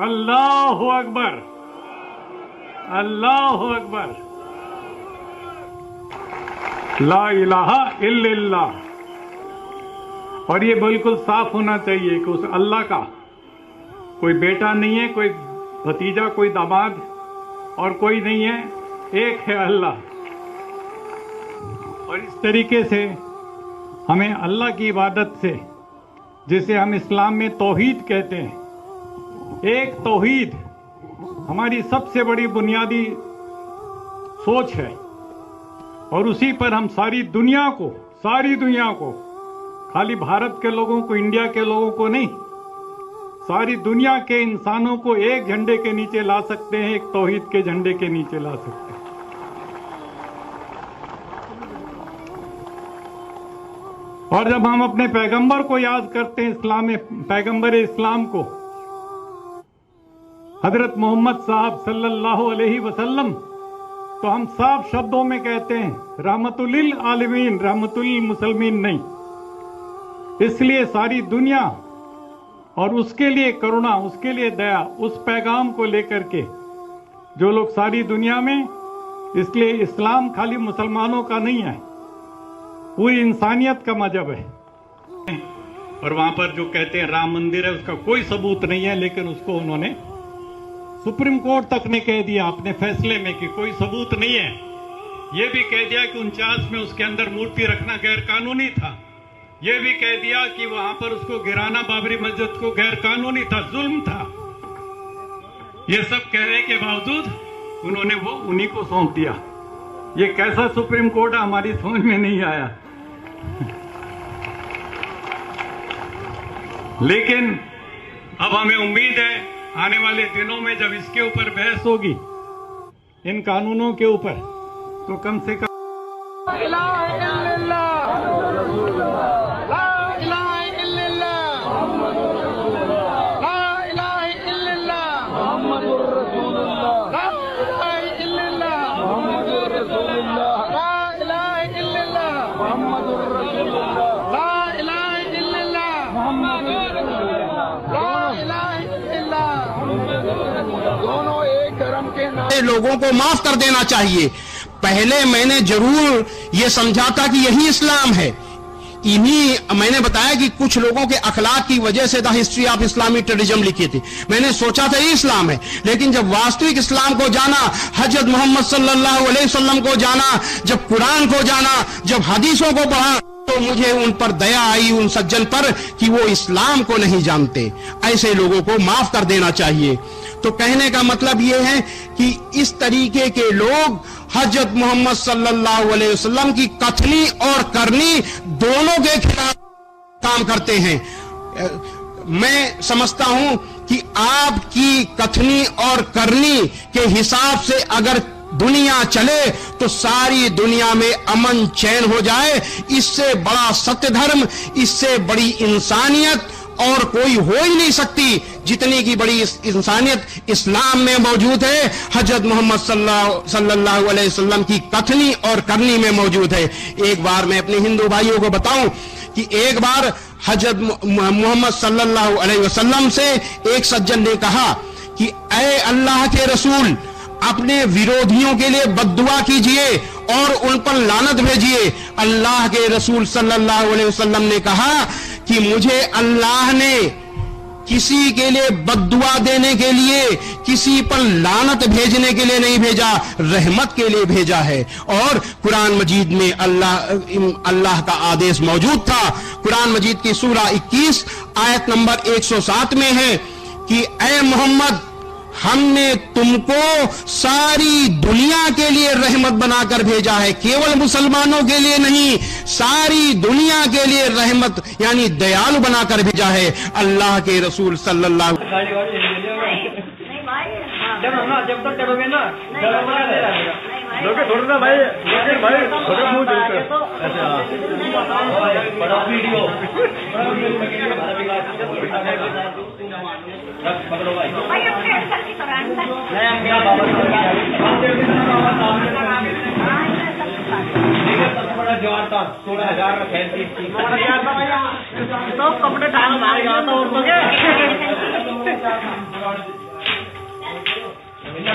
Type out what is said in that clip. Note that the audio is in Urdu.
اللہ اکبر، اللہ اکبر، لا الہ الا اللہ۔ اور یہ بالکل صاف ہونا چاہیے کہ اس اللہ کا کوئی بیٹا نہیں ہے، کوئی بھتیجا، کوئی داماد اور کوئی نہیں ہے، ایک ہے اللہ۔ اور اس طریقے سے ہمیں اللہ کی عبادت سے، جسے ہم اسلام میں توحید کہتے ہیں، ایک توحید ہماری سب سے بڑی بنیادی سوچ ہے، اور اسی پر ہم ساری دنیا کو خالی بھارت کے لوگوں کو، انڈیا کے لوگوں کو نہیں، ساری دنیا کے انسانوں کو ایک جھنڈے کے نیچے لا سکتے ہیں، ایک توحید کے جھنڈے کے نیچے لا سکتے ہیں۔ اور جب ہم اپنے پیغمبر کو یاد کرتے ہیں، پیغمبر اسلام کو، حضرت محمد صاحب صلی اللہ علیہ وسلم، تو ہم صاف شبدوں میں کہتے ہیں رحمت للعالمین، رحمت للمسلمین نہیں۔ اس لیے ساری دنیا اور اس کے لیے کرونا، اس کے لیے دیا، اس پیغام کو لے کر کے جو لوگ ساری دنیا میں، اس لیے اسلام خالی مسلمانوں کا نہیں ہے، پوری انسانیت کا مذہب ہے۔ اور وہاں پر جو کہتے ہیں رام مندر ہے، اس کا کوئی ثبوت نہیں ہے، لیکن اس کو انہوں نے سپریم کورٹ تک نے کہہ دیا اپنے فیصلے میں کہ کوئی ثبوت نہیں ہے۔ یہ بھی کہہ دیا کہ 49 میں اس کے اندر مورتی رکھنا غیر قانونی تھا۔ یہ بھی کہہ دیا کہ وہاں پر اس کو گرانا بابری مسجد کو غیر قانونی تھا، ظلم تھا۔ یہ سب کہنے کے باوجود انہوں نے وہ انہی کو سونپ دیا۔ یہ کیسا سپریم کورٹ ہے، ہماری سمجھ میں نہیں آیا۔ لیکن اب ہمیں امید ہے آنے والے دنوں میں جب اس کے اوپر بحث ہوگی، ان قانونوں کے اوپر، تو کم سے کم لوگوں کو معاف کر دینا چاہیے۔ پہلے میں نے ضرور یہ سمجھا تھا کہ یہی اسلام ہے، میں نے بتایا کہ کچھ لوگوں کے اخلاق کی وجہ سے دا ہسٹری آف اسلامی ٹریڈیزم لکھی تھی، میں نے سوچا تھا یہ اسلام ہے۔ لیکن جب واستوک اسلام کو جانا، حضرت محمد صلی اللہ علیہ وسلم کو جانا، جب قرآن کو جانا، جب حدیثوں کو پڑھا، تو مجھے ان پر دیا آئی، ان سجن پر، کہ وہ اسلام کو نہیں جانتے۔ ایسے لوگوں کو معاف کر دینا چاہیے۔ تو کہنے کا مطلب یہ ہے کہ اس طریقے کے لوگ حضرت محمد صلی اللہ علیہ وسلم کی کتھنی اور کرنی دونوں کے خلاف کام کرتے ہیں۔ میں سمجھتا ہوں کہ آپ کی کتھنی اور کرنی کے حساب سے اگر دنیا چلے تو ساری دنیا میں امن چین ہو جائے۔ اس سے بڑا ستیہ دھرم، اس سے بڑی انسانیت اور کوئی ہو ہی نہیں سکتی، جتنی کی بڑی انسانیت اسلام میں موجود ہے، حضرت محمد صلی اللہ علیہ وسلم کی کتھنی اور کرنی میں موجود ہے۔ ایک بار میں اپنے ہندو بھائیوں کو بتاؤں کہ ایک بار حضرت محمد صلی اللہ علیہ وسلم سے ایک سجن نے کہا کہ اے اللہ کے رسول، اپنے ویرودھیوں کے لیے بد دعا کیجئے اور ان پر لعنت بھیجئے۔ اللہ کے رسول صلی اللہ علیہ وسلم نے کہا کہ مجھے اللہ نے کسی کے لیے بد دعا دینے کے لیے، کسی پر لعنت بھیجنے کے لیے نہیں بھیجا، رحمت کے لیے بھیجا ہے۔ اور قرآن مجید میں اللہ کا آدیش موجود تھا۔ قرآن مجید کی سورہ 21 آیت نمبر 107 میں ہے کہ اے محمد، ہم نے تم کو ساری دنیا کے لیے رحمت بنا کر بھیجا ہے، کیول مسلمانوں کے لیے نہیں، ساری دنیا کے لیے رحمت یعنی دیالو بنا کر بھیجا ہے۔ اللہ کے رسول صلی اللہ کپڑے